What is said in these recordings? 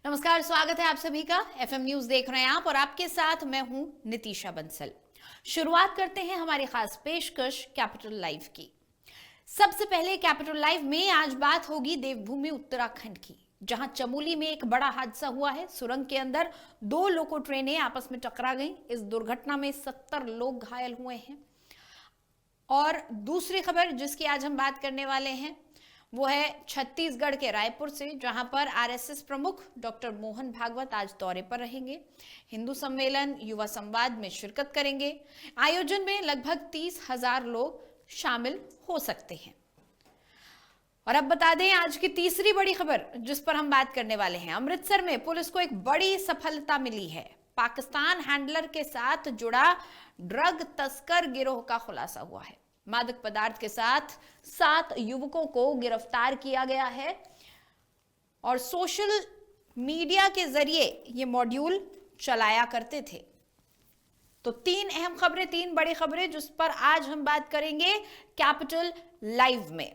नमस्कार, स्वागत है आप सभी का। एफएम न्यूज देख रहे हैं आप और आपके साथ मैं हूं नितिशा बंसल। शुरुआत करते हैं हमारी खास पेशकश कैपिटल लाइव की। सबसे पहले कैपिटल लाइव में आज बात होगी देवभूमि उत्तराखंड की, जहां चमोली में एक बड़ा हादसा हुआ है। सुरंग के अंदर दो लोको ट्रेनें आपस में टकरा गईं। इस दुर्घटना में 70 लोग घायल हुए हैं। और दूसरी खबर जिसकी आज हम बात करने वाले हैं वो है छत्तीसगढ़ के रायपुर से, जहां पर आरएसएस प्रमुख डॉक्टर मोहन भागवत आज दौरे पर रहेंगे। हिंदू सम्मेलन युवा संवाद में शिरकत करेंगे। आयोजन में लगभग 30,000 लोग शामिल हो सकते हैं। और अब बता दें आज की तीसरी बड़ी खबर जिस पर हम बात करने वाले हैं। अमृतसर में पुलिस को एक बड़ी सफलता मिली है। पाकिस्तान हैंडलर के साथ जुड़ा ड्रग तस्कर गिरोह का खुलासा हुआ है। मादक पदार्थ के साथ 7 युवकों को गिरफ्तार किया गया है और सोशल मीडिया के जरिए ये मॉड्यूल चलाया करते थे। तो 3 अहम खबरें, 3 बड़ी खबरें जिस पर आज हम बात करेंगे कैपिटल लाइव में।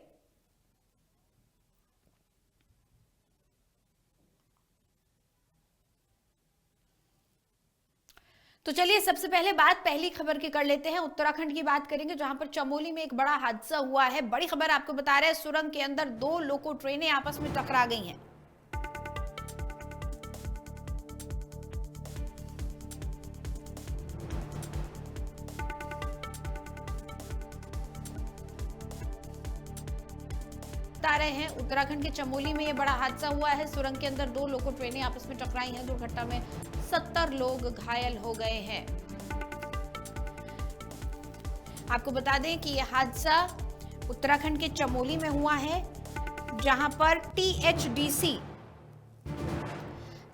तो चलिए सबसे पहले बात पहली खबर की कर लेते हैं। उत्तराखंड की बात करेंगे, जहां पर चमोली में एक बड़ा हादसा हुआ है। बड़ी खबर आपको बता रहे हैं, सुरंग के अंदर 2 लोको ट्रेनें आपस में टकरा गई हैं। बता रहे हैं उत्तराखंड के चमोली में ये बड़ा हादसा हुआ है। सुरंग के अंदर 2 लोको ट्रेनें आपस में टकराई हैं। दुर्घटना में 70 लोग घायल हो गए हैं। आपको बता दें कि यह हादसा उत्तराखंड के चमोली में हुआ है, जहां पर टीएचडीसी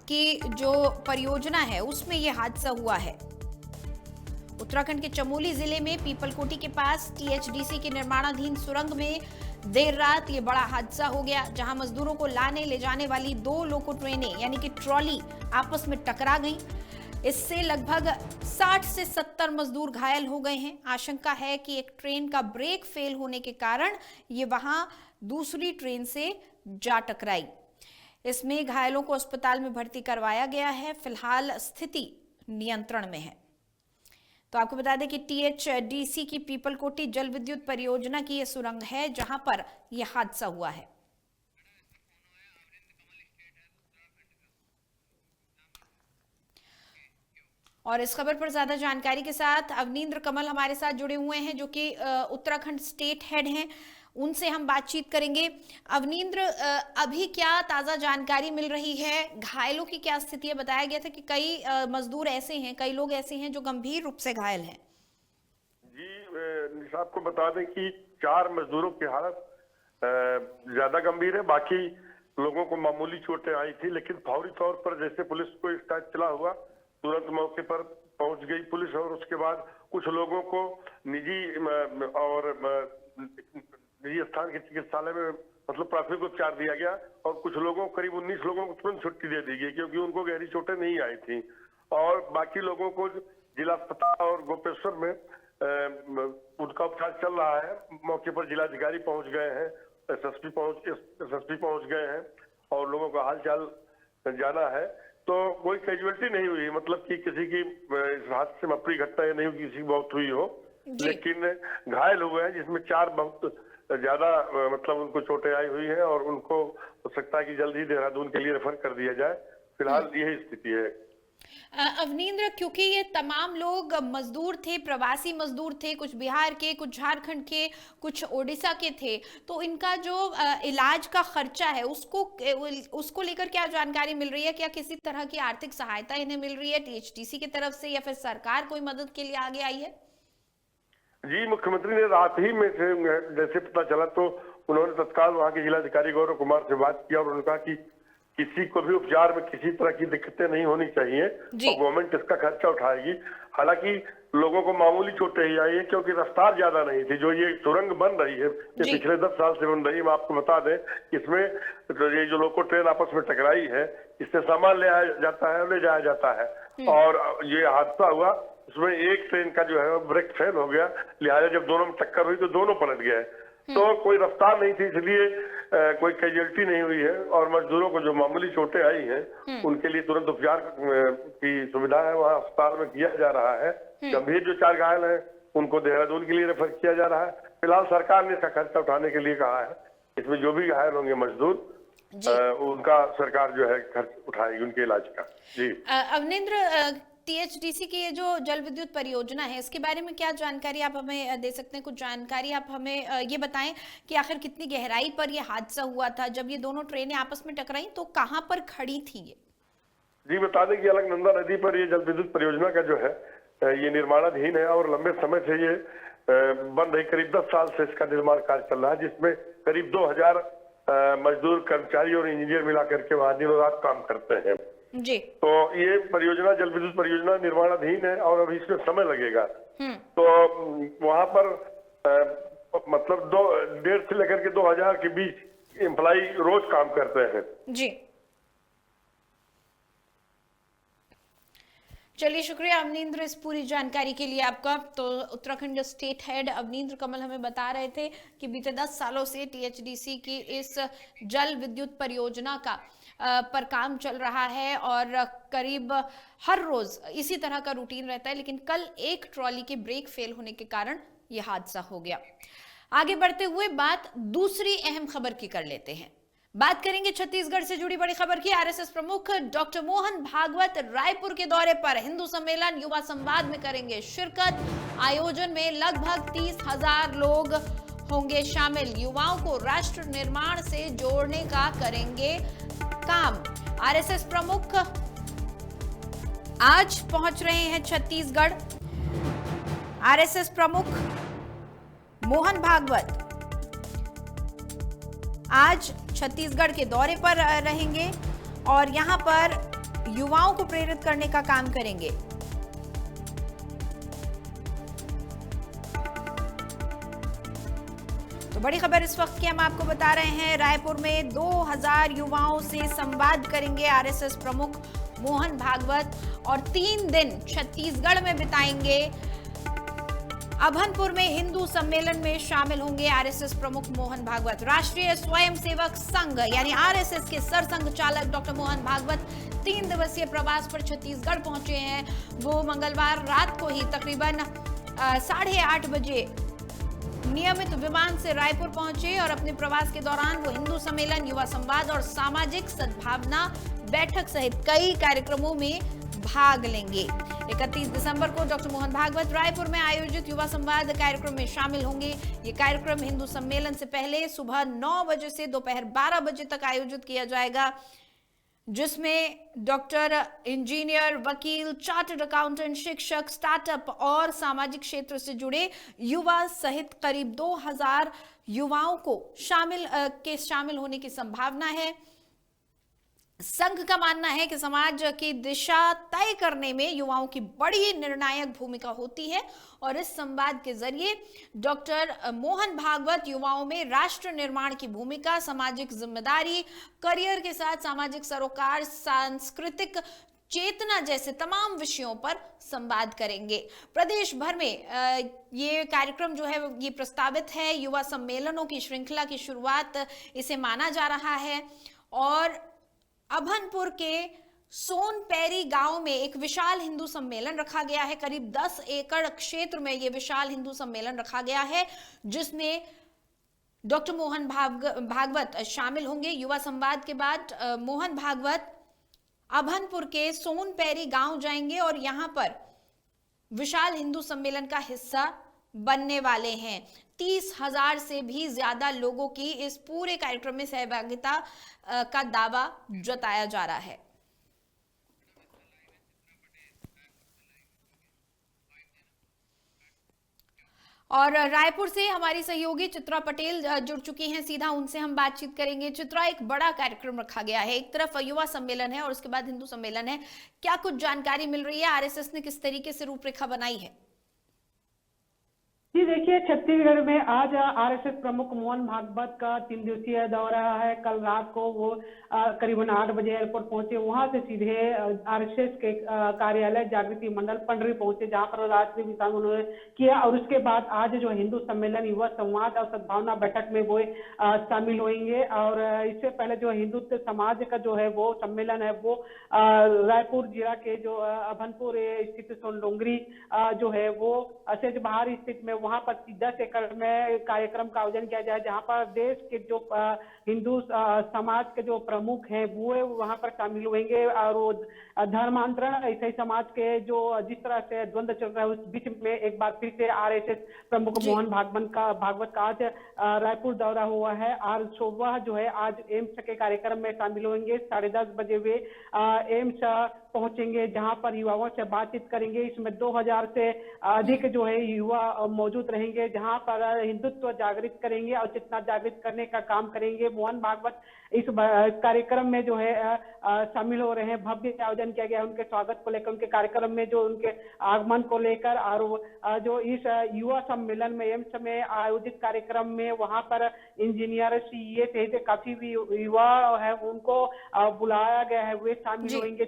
की जो परियोजना है उसमें यह हादसा हुआ है। उत्तराखंड के चमोली जिले में पीपलकोटी के पास टीएचडीसी की निर्माणाधीन सुरंग में देर रात ये बड़ा हादसा हो गया, जहां मजदूरों को लाने ले जाने वाली 2 लोको ट्रेनें यानी कि ट्रॉली आपस में टकरा गईं। इससे लगभग 60 से 70 मजदूर घायल हो गए हैं। आशंका है कि एक ट्रेन का ब्रेक फेल होने के कारण ये वहां दूसरी ट्रेन से जा टकराई। इसमें घायलों को अस्पताल में भर्ती करवाया गया है। फिलहाल स्थिति नियंत्रण में है। तो आपको बता दें कि टीएचडीसी की पीपलकोटी जल विद्युत परियोजना की यह सुरंग है जहां पर यह हादसा हुआ है। और इस खबर पर ज्यादा जानकारी के साथ अवनींद्र कमल हमारे साथ जुड़े हुए हैं, जो कि उत्तराखंड स्टेट हेड हैं। उनसे हम बातचीत करेंगे। अवनींद्र, अभी क्या ताजा जानकारी मिल रही है? घायलों की क्या स्थिति है? बताया गया था कि कई मजदूर ऐसे हैं, कई लोग ऐसे हैं जो गंभीर रूप से घायल हैं। जी, निशा आपको बता दें कि 4 मजदूरों की हालत ज्यादा गंभीर है। बाकी लोगों को मामूली चोटें आई थी, लेकिन फौरी तौर पर जैसे पुलिस को इसका इत्तला हुआ, तुरंत मौके पर पहुंच गई पुलिस और उसके बाद कुछ लोगों को निजी स्थान के चिकित्सालय में मतलब प्राथमिक उपचार दिया गया और कुछ लोगों करीब 19 लोगों को तुरंत छुट्टी दे दी गई, क्योंकि उनको गहरी चोटें नहीं आई थी। और बाकी लोगों को जिला अस्पताल और गोपेश्वर में उनका उपचार चल रहा है। मौके पर जिलाधिकारी पहुंच गए हैं, एसएसपी पहुंच गए हैं और लोगों का हालचाल जाना है। तो कोई कैजुअलिटी नहीं हुई, मतलब कि किसी की इस हादसे में अप्रिय घटना नहीं हुई, किसी की मौत हुई हो, लेकिन घायल हुए हैं, जिसमें 4 बहुत ज्यादा मतलब उनको चोटें आई हुई हैं और उनको हो सकता है कि जल्द ही देहरादून के लिए रेफर कर दिया जाए। फिलहाल यही स्थिति है। अवनींद्र, क्योंकि ये तमाम लोग मजदूर थे, प्रवासी मजदूर थे, कुछ बिहार के, कुछ झारखंड के, कुछ ओडिशा के थे, तो इनका जो इलाज का खर्चा है उसको लेकर क्या जानकारी मिल रही है? क्या किसी तरह की आर्थिक सहायता इन्हें मिल रही है टीएचडीसी की तरफ से, या फिर सरकार कोई मदद के लिए आगे आई है? जी, मुख्यमंत्री ने रात ही में से जैसे पता चला तो उन्होंने तत्काल वहां के जिलाधिकारी गौरव कुमार से बात किया और उन्होंने कहा कि किसी को भी उपचार में किसी तरह की दिक्कतें नहीं होनी चाहिए और गवर्नमेंट इसका खर्चा उठाएगी। हालांकि लोगों को मामूली चोटें ही आई है, क्योंकि रफ्तार ज्यादा नहीं थी। जो ये सुरंग बन रही है ये पिछले 10 साल से बन रही है। मैं आपको बता दें, इसमें तो ये जो लोको ट्रेन आपस में टकराई है, इससे सामान ले आया जाता है, ले जाया जाता है और ये हादसा हुआ उसमें एक ट्रेन का जो है ब्रेक फेल हो गया, लिहाजा जब दोनों में टक्कर हुई तो दोनों पलट गए। तो कोई रफ्तार नहीं थी, इसलिए कोई कैजुअलिटी नहीं हुई है। और मजदूरों को जो मामूली चोटें आई हैं उनके लिए तुरंत उपचार की सुविधा है, वहाँ अस्पताल में किया जा रहा है। गंभीर जो 4 घायल हैं उनको देहरादून के लिए रेफर किया जा रहा है। फिलहाल सरकार ने इसका खर्चा उठाने के लिए कहा है। इसमें जो भी घायल होंगे मजदूर उनका सरकार जो है खर्च उठाएगी उनके इलाज का। जी अवनिंद्र, टीएचडीसी की ये जो जल विद्युत परियोजना है, इसके बारे में क्या जानकारी आप हमें दे सकते हैं? कुछ जानकारी आप हमें ये बताएं कि आखिर कितनी गहराई पर ये हादसा हुआ था? जब ये दोनों ट्रेनें आपस में टकराई तो कहां पर खड़ी थी ये? जी, बता दें कि अलकनंदा नदी पर ये जल विद्युत परियोजना का जो है ये निर्माणाधीन है और लंबे समय से ये बन रही। करीब 10 साल से इसका निर्माण कार्य चल रहा है, जिसमें करीब 2000 मजदूर, कर्मचारी और इंजीनियर मिला करके वहां दिनों रात काम करते हैं। जी। तो ये परियोजना, जल विद्युत परियोजना निर्माणाधीन है और अभी इसमें समय लगेगा। तो वहां पर मतलब 1.5 से लेकर के 2000 के बीच एम्प्लाई रोज काम करते हैं। जी, चलिए शुक्रिया अवनिंद्र इस पूरी जानकारी के लिए आपका। तो उत्तराखंड स्टेट हेड अवनिंद्र कमल हमें बता रहे थे कि बीते 10 सालों से टीएचडीसी की इस जल विद्युत परियोजना का पर काम चल रहा है और करीब हर रोज इसी तरह का रूटीन रहता है, लेकिन कल एक ट्रॉली के ब्रेक फेल होने के कारण यह हादसा हो गया। आगे बढ़ते हुए बात दूसरी अहम खबर की कर लेते हैं। बात करेंगे छत्तीसगढ़ से जुड़ी बड़ी खबर की। आरएसएस प्रमुख डॉक्टर मोहन भागवत रायपुर के दौरे पर हिंदू सम्मेलन युवा संवाद में करेंगे शिरकत। आयोजन में लगभग 30,000 लोग होंगे शामिल। युवाओं को राष्ट्र निर्माण से जोड़ने का करेंगे काम। आरएसएस प्रमुख आज पहुंच रहे हैं छत्तीसगढ़। आरएसएस प्रमुख मोहन भागवत आज छत्तीसगढ़ के दौरे पर रहेंगे और यहां पर युवाओं को प्रेरित करने का काम करेंगे। तो बड़ी खबर इस वक्त की हम आपको बता रहे हैं, रायपुर में 2000 युवाओं से संवाद करेंगे आरएसएस प्रमुख मोहन भागवत और 3 दिन छत्तीसगढ़ में बिताएंगे। अभनपुर में हिंदू सम्मेलन में शामिल होंगे आरएसएस प्रमुख मोहन भागवत। राष्ट्रीय स्वयंसेवक संघ यानी आरएसएस के सरसंघ चालक डॉक्टर मोहन भागवत 3 दिवसीय प्रवास पर छत्तीसगढ़ पहुंचे हैं। वो मंगलवार रात को ही तकरीबन 8:30 बजे नियमित विमान से रायपुर पहुंचे और अपने प्रवास के दौरान वो हिंदू सम्मेलन, युवा संवाद और सामाजिक सद्भावना बैठक सहित कई कार्यक्रमों में भाग लेंगे। 31 दिसंबर को डॉक्टर मोहन भागवत रायपुर में आयोजित युवा संवाद कार्यक्रम में शामिल होंगे। ये कार्यक्रम हिंदू सम्मेलन से पहले सुबह 9 बजे से दोपहर 12 बजे तक आयोजित किया जाएगा, जिसमें डॉक्टर, इंजीनियर, वकील, चार्टर्ड अकाउंटेंट, शिक्षक, स्टार्टअप और सामाजिक क्षेत्र से जुड़े युवा सहित करीब 2000 युवाओं को शामिल होने की संभावना है। संघ का मानना है कि समाज की दिशा तय करने में युवाओं की बड़ी निर्णायक भूमिका होती है और इस संवाद के जरिए डॉक्टर मोहन भागवत युवाओं में राष्ट्र निर्माण की भूमिका, सामाजिक जिम्मेदारी, करियर के साथ सामाजिक सरोकार, सांस्कृतिक चेतना जैसे तमाम विषयों पर संवाद करेंगे। प्रदेश भर में ये कार्यक्रम जो है ये प्रस्तावित है। युवा सम्मेलनों की श्रृंखला की शुरुआत इसे माना जा रहा है और अभनपुर के सोनपैरी गांव में एक विशाल हिंदू सम्मेलन रखा गया है। करीब 10 एकड़ क्षेत्र में यह विशाल हिंदू सम्मेलन रखा गया है, जिसमें डॉक्टर मोहन भागवत शामिल होंगे। युवा संवाद के बाद मोहन भागवत अभनपुर के सोनपैरी गांव जाएंगे और यहां पर विशाल हिंदू सम्मेलन का हिस्सा बनने वाले हैं। 30,000 से भी ज्यादा लोगों की इस पूरे कार्यक्रम में सहभागिता का दावा जताया जा रहा है। और रायपुर से हमारी सहयोगी चित्रा पटेल जुड़ चुकी हैं, सीधा उनसे हम बातचीत करेंगे। चित्रा, एक बड़ा कार्यक्रम रखा गया है, एक तरफ युवा सम्मेलन है और उसके बाद हिंदू सम्मेलन है, क्या कुछ जानकारी मिल रही है? आरएसएस ने किस तरीके से रूपरेखा बनाई है? जी देखिए, छत्तीसगढ़ में आज आरएसएस प्रमुख मोहन भागवत का 3 दिवसीय दौरा है। कल रात को वो करीबन 8 बजे एयरपोर्ट पहुंचे। वहां से सीधे आरएसएस के कार्यालय जागृति मंडल पंडरी पहुंचे, जहां पर रात्रि विश्राम उन्होंने किया। और उसके बाद आज जो हिंदू सम्मेलन, युवा संवाद और सद्भावना बैठक में वो शामिल होंगे। और इससे पहले जो हिंदुत्व समाज का जो है वो सम्मेलन है, वो रायपुर जिला के जो अभनपुर स्थित सोनडोंगरी जो है वो सेज बहार स्थित में, वहां पर 10 एकड़ में कार्यक्रम का आयोजन किया जाए, जहां पर देश के जो हिंदू समाज के जो प्रमुख हैं वो वहां पर शामिल होंगे। और वो धर्मांतरण ईसाई समाज के जो जिस तरह से द्वंद्व चल रहा है, उस बीच में एक बार फिर से आरएसएस प्रमुख मोहन भागवत का आज रायपुर दौरा हुआ है। और सुबह जो है आज एम्स के कार्यक्रम में शामिल होंगे। 10:30 बजे वे एम्स पहुंचेंगे, जहां पर युवाओं से बातचीत करेंगे। इसमें 2000 से अधिक जो है युवा मौजूद रहेंगे, जहां पर हिंदुत्व जागृत करेंगे और चेतना जागृत करने का काम करेंगे। मोहन भागवत इस कार्यक्रम में जो है शामिल हो रहे हैं। भव्य आयोजन किया गया उनके स्वागत को लेकर, उनके कार्यक्रम में जो उनके आगमन को लेकर। और जो इस युवा सम्मेलन में एम्स में आयोजित कार्यक्रम में वहां पर इंजीनियर, सीए सहित काफी भी युवा है उनको बुलाया गया है, वे शामिल होंगे।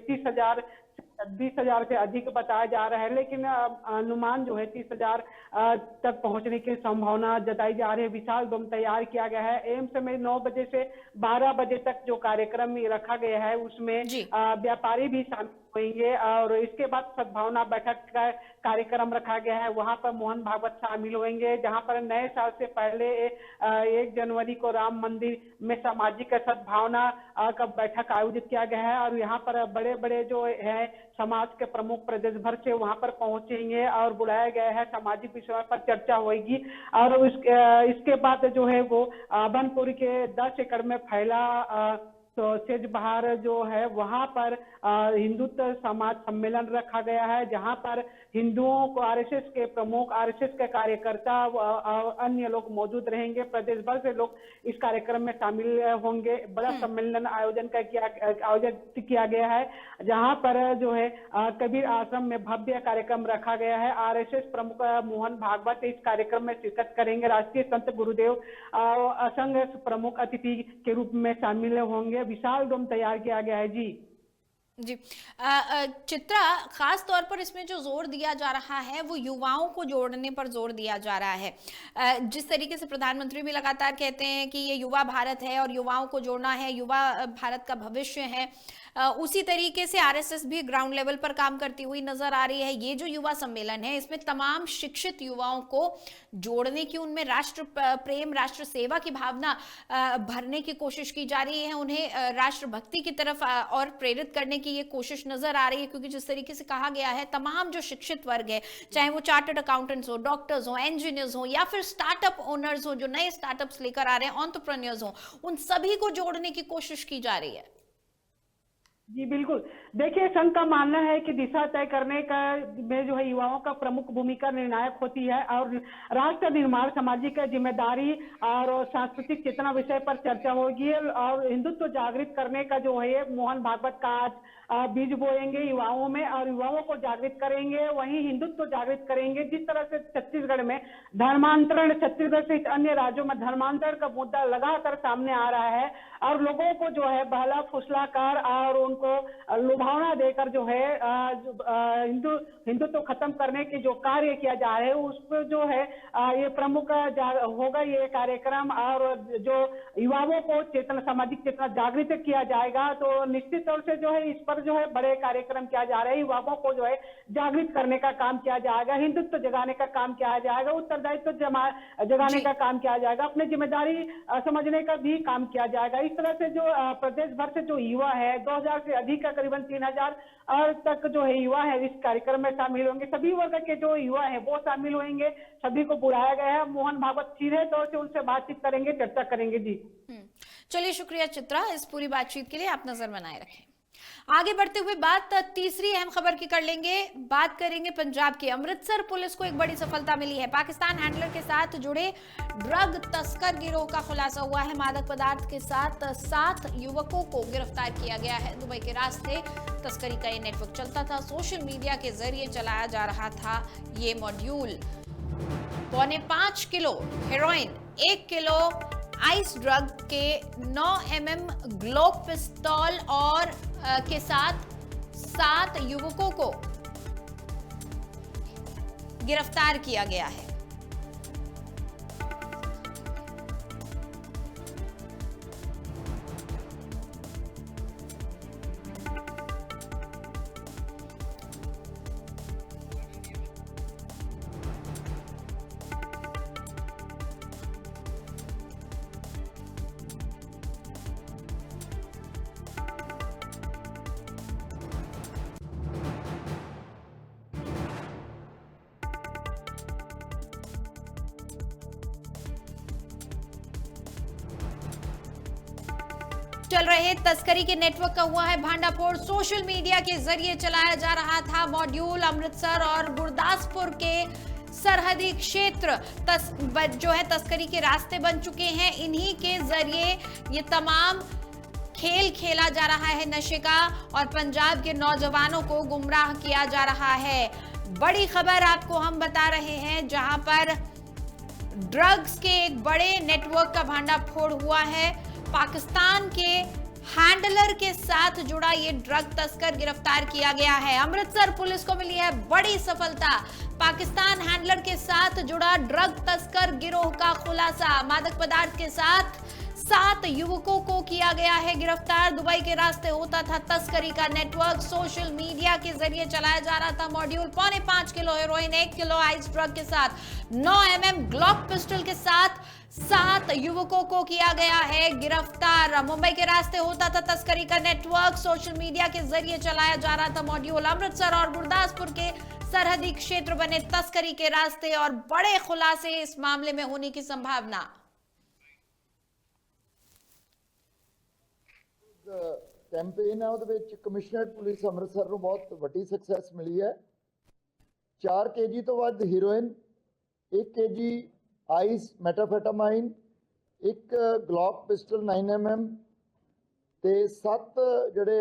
20,000 से अधिक बताया जा रहा है, लेकिन अनुमान जो है 30,000 तक पहुंचने की संभावना जताई जा रही है। विशाल डोम तैयार किया गया है। एम्स में 9 बजे से 12 बजे तक जो कार्यक्रम रखा गया है, उसमें व्यापारी भी शामिल होंगे। और इसके बाद सद्भावना बैठक का कार्यक्रम रखा गया है, वहां पर मोहन भागवत शामिल होंगे, जहां पर नए साल से पहले 1 जनवरी को राम मंदिर में सामाजिक सद्भावना का बैठक आयोजित किया गया है। और यहाँ पर बड़े बड़े जो है समाज के प्रमुख प्रदेश भर से वहां पर पहुंचेंगे और बुलाया गया है। सामाजिक विषयों पर चर्चा होगी। और इसके बाद जो है वो अभनपुर के 10 एकड़ में फैला तो सेज बहार जो है वहां पर हिंदुत्व समाज सम्मेलन रखा गया है, जहां पर हिंदुओं को आरएसएस के प्रमुख, आरएसएस के कार्यकर्ता और अन्य लोग मौजूद रहेंगे। प्रदेश भर से लोग इस कार्यक्रम में शामिल होंगे। बड़ा सम्मेलन आयोजित किया गया है, जहां पर जो है कबीर आश्रम में भव्य कार्यक्रम रखा गया है। आरएसएस प्रमुख मोहन भागवत इस कार्यक्रम में शिरकत करेंगे। राष्ट्रीय संत गुरुदेव संघ प्रमुख अतिथि के रूप में शामिल होंगे। विशाल डोम तैयार किया गया है। जी चित्रा, खास तौर पर इसमें जो जोर दिया जा रहा है वो युवाओं को जोड़ने पर जोर दिया जा रहा है। जिस तरीके से प्रधानमंत्री भी लगातार कहते हैं कि ये युवा भारत है और युवाओं को जोड़ना है, युवा भारत का भविष्य है, उसी तरीके से आरएसएस भी ग्राउंड लेवल पर काम करती हुई नजर आ रही है। ये जो युवा सम्मेलन है, इसमें तमाम शिक्षित युवाओं को जोड़ने की, उनमें राष्ट्र प्रेम, राष्ट्र सेवा की भावना भरने की कोशिश की जा रही है, उन्हें राष्ट्रभक्ति की तरफ और प्रेरित करने की ये कोशिश नजर आ रही है। क्योंकि जिस तरीके से कहा गया है, तमाम जो शिक्षित वर्ग है, चाहे वो चार्टर्ड अकाउंटेंट्स हो, डॉक्टर्स हो, इंजीनियर्स हो, या फिर स्टार्टअप ओनर्स हो जो नए स्टार्टअप्स लेकर आ रहे हैं, एंटरप्रेन्योर्स हो, उन सभी को जोड़ने की कोशिश की जा रही है। जी बिल्कुल। देखिए, संघ का मानना है कि दिशा तय करने का में जो है युवाओं का प्रमुख भूमिका निर्णायक होती है। और राष्ट्र निर्माण, सामाजिक जिम्मेदारी और सांस्कृतिक चेतना विषय पर चर्चा होगी। और हिंदुत्व जागृत करने का जो है मोहन भागवत का आज बीज बोएंगे युवाओं में और युवाओं को जागृत करेंगे, वहीं हिंदुत्व जागृत करेंगे। जिस तरह से छत्तीसगढ़ में धर्मांतरण, छत्तीसगढ़ से अन्य राज्यों में धर्मांतरण का मुद्दा लगातार सामने आ रहा है और लोगों को जो है बहला फुसला कर और उनको लुभावना देकर जो है हिंदुत्व खत्म करने की जो कार्य किया जा रहा है, उस पर जो है ये प्रमुख होगा ये कार्यक्रम। और जो युवाओं को चेतना, सामाजिक चेतना जागृत किया जाएगा, तो निश्चित तौर से जो है इस पर जो है बड़े कार्यक्रम किया जा रहा है। युवाओं को जो है जागृत करने का काम किया जाएगा, हिंदुत्व जगाने का काम किया जाएगा, उत्तरदायित्व जगाने का काम किया जाएगा, अपनी जिम्मेदारी समझने का भी काम किया जाएगा। इस तरह से जो प्रदेश भर से जो युवा है, 2000 से अधिक का करीबन 3000 और तक जो है युवा है इस कार्यक्रम में शामिल होंगे। सभी वर्ग के जो युवा है वो शामिल होंगे, सभी को बुलाया गया है। मोहन भागवत सीधे तौर से उनसे बातचीत करेंगे, चर्चा करेंगे। जी चलिए, शुक्रिया चित्रा, इस पूरी बातचीत के लिए। आप नजर बनाए रखें। आगे बढ़ते हुए बात तीसरी अहम खबर की कर लेंगे। बात करेंगे पंजाब की। अमृतसर पुलिस को एक बड़ी सफलता मिली है। पाकिस्तान हैंडलर के साथ जुड़े ड्रग तस्कर गिरोह का खुलासा हुआ है। मादक पदार्थ के साथ 7 युवकों को गिरफ्तार किया गया है। दुबई के रास्ते तस्करी का ये नेटवर्क चलता था। सोशल मीडिया के जरिए चलाया जा रहा था ये module. 5.25 kilo heroin, 1 kilo ice drug के 9 mm ग्लोक पिस्तौल और के साथ 7 युवकों को गिरफ्तार किया गया है। चल रहे तस्करी के नेटवर्क का हुआ है भांडाफोड़। सोशल मीडिया के जरिए चलाया जा रहा था मॉड्यूल। अमृतसर और गुरदासपुर के सरहदी क्षेत्र जो है तस्करी के रास्ते बन चुके हैं। इन्हीं के जरिए ये तमाम खेल खेला जा रहा है नशे का और पंजाब के नौजवानों को गुमराह किया जा रहा है। बड़ी खबर आपको हम बता रहे हैं, जहां पर ड्रग्स के एक बड़े नेटवर्क का भांडाफोड़ हुआ है। पाकिस्तान के हैंडलर के साथ जुड़ा ये ड्रग तस्कर गिरफ्तार किया गया है। अमृतसर पुलिस को मिली है बड़ी सफलता। पाकिस्तान हैंडलर के साथ जुड़ा ड्रग तस्कर गिरोह का खुलासा। मादक पदार्थ के साथ 7 युवकों को किया गया है गिरफ्तार। दुबई के रास्ते होता था तस्करी का नेटवर्क। सोशल मीडिया के जरिए चलाया जा रहा था module. 5.25 kilo heroin, 1 kilo ice drug के साथ 9 mm ग्लॉक पिस्टल के साथ 7 युवकों को किया गया है गिरफ्तार। मुंबई के रास्ते होता था तस्करी का नेटवर्क। सोशल मीडिया के जरिए चलाया जा रहा था मॉड्यूल। अमृतसर और गुरदासपुर के सरहदी क्षेत्र बने तस्करी के रास्ते और बड़े खुलासे इस मामले में होने की संभावना। कैंपेन है ਉਹਦੇ ਵਿੱਚ ਕਮਿਸ਼ਨਰੇਟ ਪੁਲਿਸ ਅੰਮ੍ਰਿਤਸਰ ਨੂੰ ਬਹੁਤ ਵੱਡੀ ਸਕਸੈਸ ਮਿਲੀ ਹੈ। 4 kg ਤੋਂ ਵੱਧ heroin, 1 kg ice methamphetamine, 1 Glock pistol 9 mm ਤੇ 7 ਜਿਹੜੇ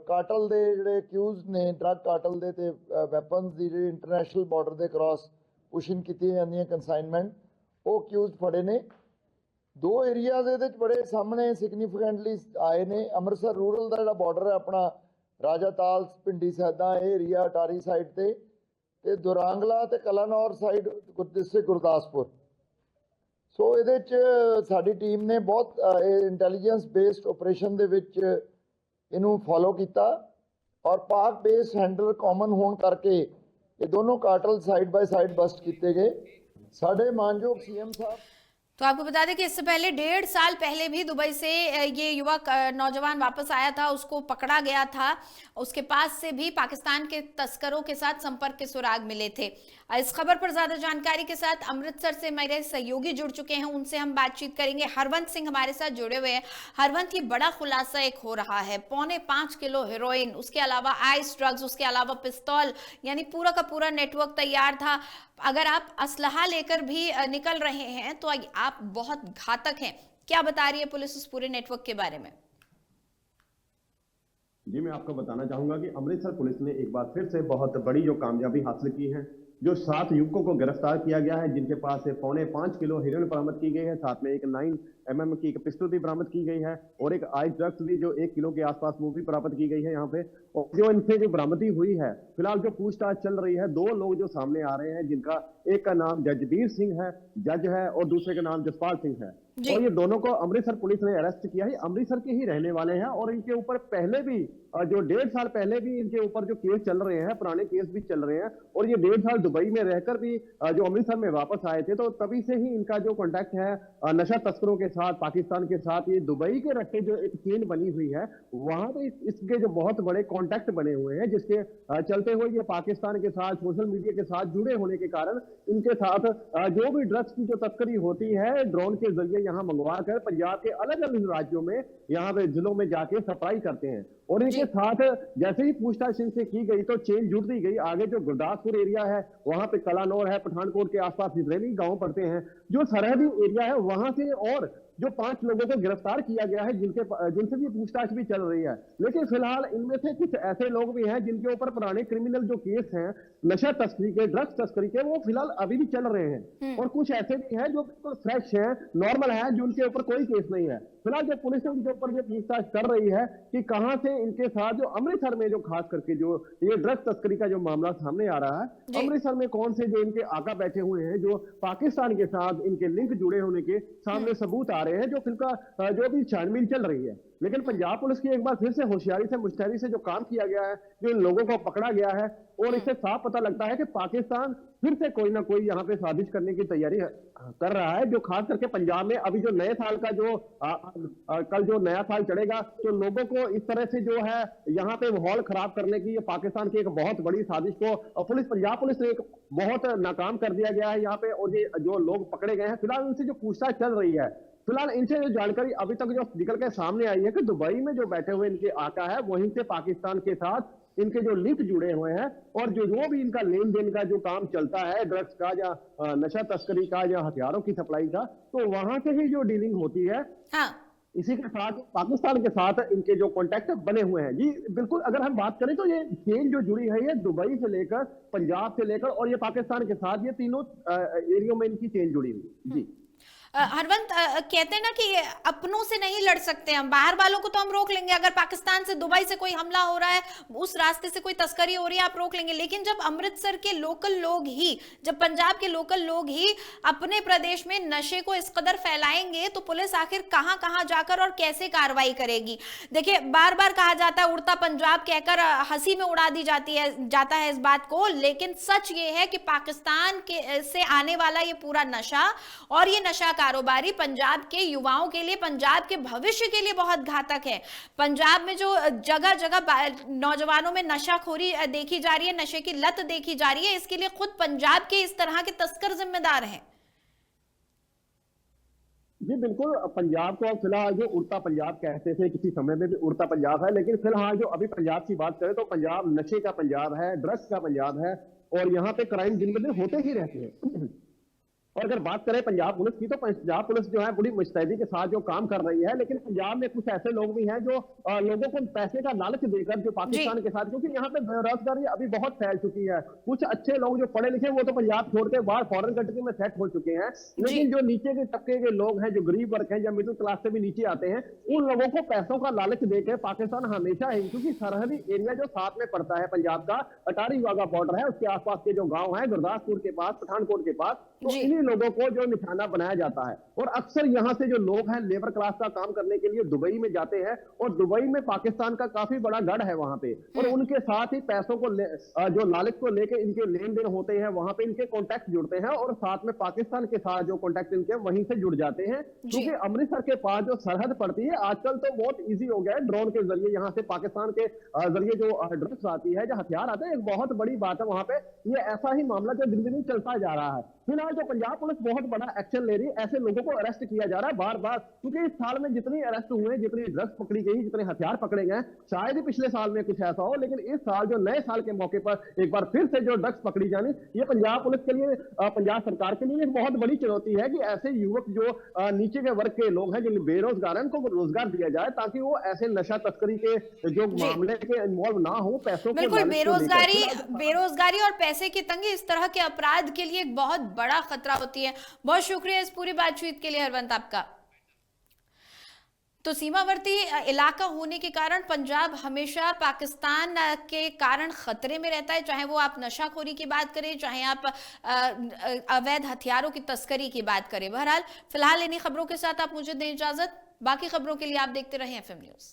ਕਾਟਲ ਦੇ ਜਿਹੜੇ ਅਕਿਊਜ਼ ਨੇ ਡਰੱਗ ਕਾਟਲ ਦੇ ਤੇ ਵੈਪਨਸ ਦੀ ਜਿਹੜੀ ਇੰਟਰਨੈਸ਼ਨਲ ਬਾਰਡਰ ਦੇ ਕ੍ਰਾਸ ਪੁਸ਼ਿੰਗ ਕੀਤੀ ਜਾਂਦੀਆਂ ਕੰਸਾਈਨਮੈਂਟ, ਉਹ ਅਕਿਊਜ਼ ਫੜੇ ਨੇ। 2 एरियाज ਇਹਦੇ ਚ ਬੜੇ ਸਾਹਮਣੇ ਸਿਗਨੀਫੀਕੈਂਟਲੀ ਆਏ ਨੇ। ਅੰਮ੍ਰਿਤਸਰ ਰੂਰਲ ਦਾ ਜਿਹੜਾ ਬਾਰਡਰ ਹੈ ਆਪਣਾ ਰਾਜਾਤਾਲ, ਪਿੰਡੀ ਸੈਦਾ ਏਰੀਆ, ਅਟਾਰੀ ਸਾਈਡ ਤੇ ਦੁਰਾਂਗਲਾ ਤੇ ਕਲਾਨੌਰ ਸਾਈਡ ਡਿਸਟ੍ਰਿਕਟ ਗੁਰਦਾਸਪੁਰ। ਸੋ ਇਹਦੇ ਚ ਸਾਡੀ ਟੀਮ ਨੇ ਬਹੁਤ ਇੰਟੈਲੀਜੈਂਸ ਬੇਸਡ ਆਪਰੇਸ਼ਨ ਦੇ ਵਿੱਚ ਇਹਨੂੰ ਫੋਲੋ ਕੀਤਾ ਔਰ ਪਾਕ ਬੇਸ ਹੈਂਡਲਰ ਕਾਮਨ ਹੋਣ ਕਰਕੇ ਇਹ ਦੋਨੋਂ ਕਾਟਲ ਸਾਈਡ ਬਾय ਸਾਈਡ ਬਸਟ ਕੀਤੇ ਗਏ। ਸਾਡੇ ਮਾਨਯੋਗ सीएम साहब। तो आपको बता दें कि इससे पहले 1.5 साल पहले भी दुबई से ये युवक नौजवान वापस आया था, उसको पकड़ा गया था। उसके पास से भी पाकिस्तान के तस्करों के साथ संपर्क के सुराग मिले थे। इस खबर पर ज्यादा जानकारी के साथ अमृतसर से मेरे सहयोगी जुड़ चुके हैं, उनसे हम बातचीत करेंगे। हरवंत सिंह हमारे साथ जुड़े हुए हैं। हरवंत, ये बड़ा खुलासा एक हो रहा है, 5.25 किलो हेरोइन, उसके अलावा आइस ड्रग्स, उसके अलावा पिस्तौल, यानी पूरा का पूरा नेटवर्क तैयार था। अगर आप असलहा लेकर भी निकल रहे हैं तो आप बहुत घातक हैं। क्या बता रही है पुलिस उस पूरे नेटवर्क के बारे में? जी, मैं आपको बताना चाहूंगा कि अमृतसर पुलिस ने एक बार फिर से बहुत बड़ी जो कामयाबी हासिल की है। जो 7 युवकों को गिरफ्तार किया गया है, जिनके पास से 5.25 किलो हेरोइन बरामद की गई है, साथ में एक 9 mm की एक पिस्टल भी बरामद की गई है और एक आइस ड्रग्स भी जो 1 किलो के आसपास वो भी बरामद की गई है यहाँ पे। और जो इनसे जो बरामदी हुई है, फिलहाल जो पूछताछ चल रही है, 2 लोग जो सामने आ रहे हैं, जिनका एक का नाम जजबीर सिंह है, जज है, और दूसरे का नाम जसपाल सिंह है। और ये दोनों को अमृतसर पुलिस ने अरेस्ट किया है। अमृतसर के ही रहने वाले हैं और इनके ऊपर पहले भी जो 1.5 साल पहले भी इनके ऊपर जो केस चल रहे हैं, पुराने केस भी चल रहे हैं। और ये 1.5 साल दुबई में रहकर भी जो अमृतसर में वापस आए थे, तो तभी से ही इनका जो कॉन्टैक्ट है नशा तस्करों के साथ, पाकिस्तान के साथ। ये दुबई के रट्टे जो एक चेन बनी हुई है, वहां पे इसके जो बहुत बड़े कॉन्टैक्ट बने हुए हैं, जिसके चलते हुए ये पाकिस्तान के साथ, सोशल मीडिया के साथ जुड़े होने के कारण इनके साथ जो भी ड्रग्स की जो तस्करी होती है, ड्रोन के जरिए यहाँ मंगवा कर पंजाब के अलग अलग राज्यों में, यहाँ पे जिलों में जाके सप्लाई करते हैं। और इनके साथ जैसे ही पूछताछ इनसे की गई तो चेन जुड़ती गई। आगे जो गुरदासपुर एरिया है, वहां पे कलानौर है, पठानकोट के आसपास हिजरेली गांव पड़ते हैं, जो सरहदी एरिया है, वहां से और जो 5 लोगों को गिरफ्तार किया गया है, जिनसे भी पूछताछ भी चल रही है। लेकिन फिलहाल इनमें से कुछ ऐसे लोग भी हैं जिनके ऊपर पुराने क्रिमिनल जो केस हैं नशा तस्करी के, ड्रग्स तस्करी के, वो फिलहाल अभी भी चल रहे हैं। और कुछ ऐसे भी हैं जो बिल्कुल फ्रेश हैं, नॉर्मल हैं, जिनके ऊपर कोई केस नहीं है। फिलहाल जो पुलिस उनके ऊपर ये पूछताछ कर रही है कि कहां से इनके साथ जो अमृतसर में जो खास करके जो ये ड्रग्स तस्करी का जो मामला सामने आ रहा है, अमृतसर में कौन से जो इनके आका बैठे हुए हैं, जो पाकिस्तान के साथ इनके लिंक जुड़े होने के सामने सबूत आ रहे हैं, जो फिलका जो भी छानबीन चल रही है। लेकिन पंजाब पुलिस की एक बार फिर से होशियारी से, मुश्तैदी से जो काम किया गया है, जो इन लोगों को पकड़ा गया है, और इससे साफ पता लगता है कि पाकिस्तान फिर से कोई ना कोई यहाँ पे साजिश करने की तैयारी कर रहा है, जो खास करके पंजाब में अभी जो नए साल का जो कल जो नया साल चढ़ेगा, तो लोगों को इस तरह से जो है यहाँ पे माहौल खराब करने की पाकिस्तान की एक बहुत बड़ी साजिश को पंजाब पुलिस ने एक बहुत नाकाम कर दिया गया है यहाँ पे। और ये जो लोग पकड़े गए हैं, फिलहाल उनसे जो पूछताछ चल रही है, फिलहाल इनसे जो जानकारी अभी तक जो निकल के सामने आई है कि दुबई में जो बैठे हुए इनके आका है, वहीं से पाकिस्तान के साथ इनके जो लिंक जुड़े हुए हैं, और जो भी इनका लेन देन का जो काम चलता है, ड्रग्स का या नशा तस्करी का या हथियारों की सप्लाई का, तो वहां से ही जो डीलिंग होती है। हाँ। इसी के साथ पाकिस्तान के साथ इनके जो कॉन्टेक्ट बने हुए हैं। जी बिल्कुल, अगर हम बात करें तो ये चेन जो जुड़ी है, ये दुबई से लेकर, पंजाब से लेकर और ये पाकिस्तान के साथ, ये तीनों एरियो में इनकी चेन जुड़ी हुई। जी हरवंत, कहते हैं ना कि अपनों से नहीं लड़ सकते हम, बाहर वालों को तो हम रोक लेंगे। अगर पाकिस्तान से दुबई से कोई हमला हो रहा है, उस रास्ते से कोई तस्करी हो रही है, आप रोक लेंगे। लेकिन जब अमृतसर के लोकल लोग ही, जब पंजाब के लोकल लोग ही अपने प्रदेश में नशे को इस कदर फैलाएंगे, तो पुलिस आखिर कहां कहां जाकर और कैसे कार्रवाई करेगी? देखिए, बार बार कहा जाता है उड़ता पंजाब कहकर हंसी में उड़ा दी जाता है इस बात को, लेकिन सच ये है कि पाकिस्तान के से आने वाला ये पूरा नशा और ये नशा कारोबारी पंजाब के युवाओं के लिए, पंजाब के भविष्य के लिए बहुत घातक है। पंजाब में जो जगह जगह नौजवानों में नशाखोरी देखी जा रही है, नशे की लत देखी जा रही है, इसके लिए खुद पंजाब के इस तरह के तस्कर जिम्मेदार हैं। जी बिल्कुल, पंजाब को फिलहाल जो उड़ता पंजाब कहते थे, किसी समय में भी उड़ता पंजाब है, लेकिन फिलहाल जो अभी पंजाब की बात करें तो पंजाब नशे का पंजाब है, ड्रग्स का पंजाब है, और यहाँ पे क्राइम दिन ब दिन होते ही रहते हैं। और अगर बात करें पंजाब पुलिस की, तो पंजाब पुलिस जो है बड़ी मुस्तैदी के साथ जो काम कर रही है। लेकिन पंजाब में कुछ ऐसे लोग भी हैं जो लोगों को पैसे का लालच देकर जो पाकिस्तान के साथ, क्योंकि यहाँ पे बेरोजगारी अभी बहुत फैल चुकी है, कुछ अच्छे लोग जो पढ़े लिखे वो तो पंजाब छोड़ के बाहर फॉरेन कंट्री में सेट हो चुके हैं, लेकिन जो नीचे के तबके के लोग हैं, जो गरीब वर्ग हैं, या मिडिल क्लास से भी नीचे आते हैं, उन लोगों को पैसों का लालच देकर पाकिस्तान हमेशा है, क्योंकि सरहदी एरिया जो साथ में पड़ता है पंजाब का, अटारी वाघा बॉर्डर है, उसके आसपास के जो गाँव है, गुरदासपुर के पास, पठानकोट के पास, तो इन्हीं लोगों को जो निशाना बनाया जाता है। और अक्सर यहाँ से जो लोग हैं लेबर क्लास का काम करने के लिए दुबई में जाते हैं, और दुबई में पाकिस्तान का काफी बड़ा गढ़ है वहां पे, और उनके साथ ही पैसों को जो लालच को लेके इनके लेन देन होते हैं, वहां पे इनके कॉन्टैक्ट जुड़ते हैं, और साथ में पाकिस्तान के साथ जो कॉन्टैक्ट इनके वहीं से जुड़ जाते हैं। क्योंकि अमृतसर के पास जो सरहद पड़ती है, आजकल तो बहुत ईजी हो गया है, ड्रोन के जरिए यहाँ से पाकिस्तान के जरिए जो ड्रग्स आती है, जो हथियार आते हैं, एक बहुत बड़ी बात है वहां पे। ये ऐसा ही मामला जो दिन दिन चलता जा रहा है। फिलहाल जो पंजाब पुलिस बहुत बड़ा एक्शन ले रही है, ऐसे लोगों को अरेस्ट किया जा रहा है बार बार, क्योंकि इस साल में जितनी अरेस्ट हुए, जितनी ड्रग्स पकड़ी गई, जितने हथियार पकड़े गए, शायद ही पिछले साल में कुछ ऐसा हो, लेकिन इस साल जो नए साल के मौके पर एक बार फिर से जो ड्रग्स पकड़ी जानी, ये पंजाब पुलिस के लिए, पंजाब सरकार के लिए एक बहुत बड़ी चुनौती है कि ऐसे युवक जो नीचे के वर्ग के लोग हैं, जिन बेरोजगार हैं, उनको रोजगार दिया जाए, ताकि वो ऐसे नशा तस्करी के जो मामले के इन्वॉल्व ना हो, पैसों बिल्कुल, बेरोजगारी और पैसे की तंगी इस तरह के अपराध के लिए एक बहुत बड़ा खतरा होती है। बहुत शुक्रिया इस पूरी बातचीत के लिए हरवंत आपका। तो सीमावर्ती इलाका होने के कारण पंजाब हमेशा पाकिस्तान के कारण खतरे में रहता है, चाहे वो आप नशाखोरी की बात करें, चाहे आप अवैध हथियारों की तस्करी की बात करें। बहरहाल फिलहाल इन्हीं खबरों के साथ आप मुझे दें इजाजत। बाकी खबरों के लिए आप देखते रहें FM न्यूज़।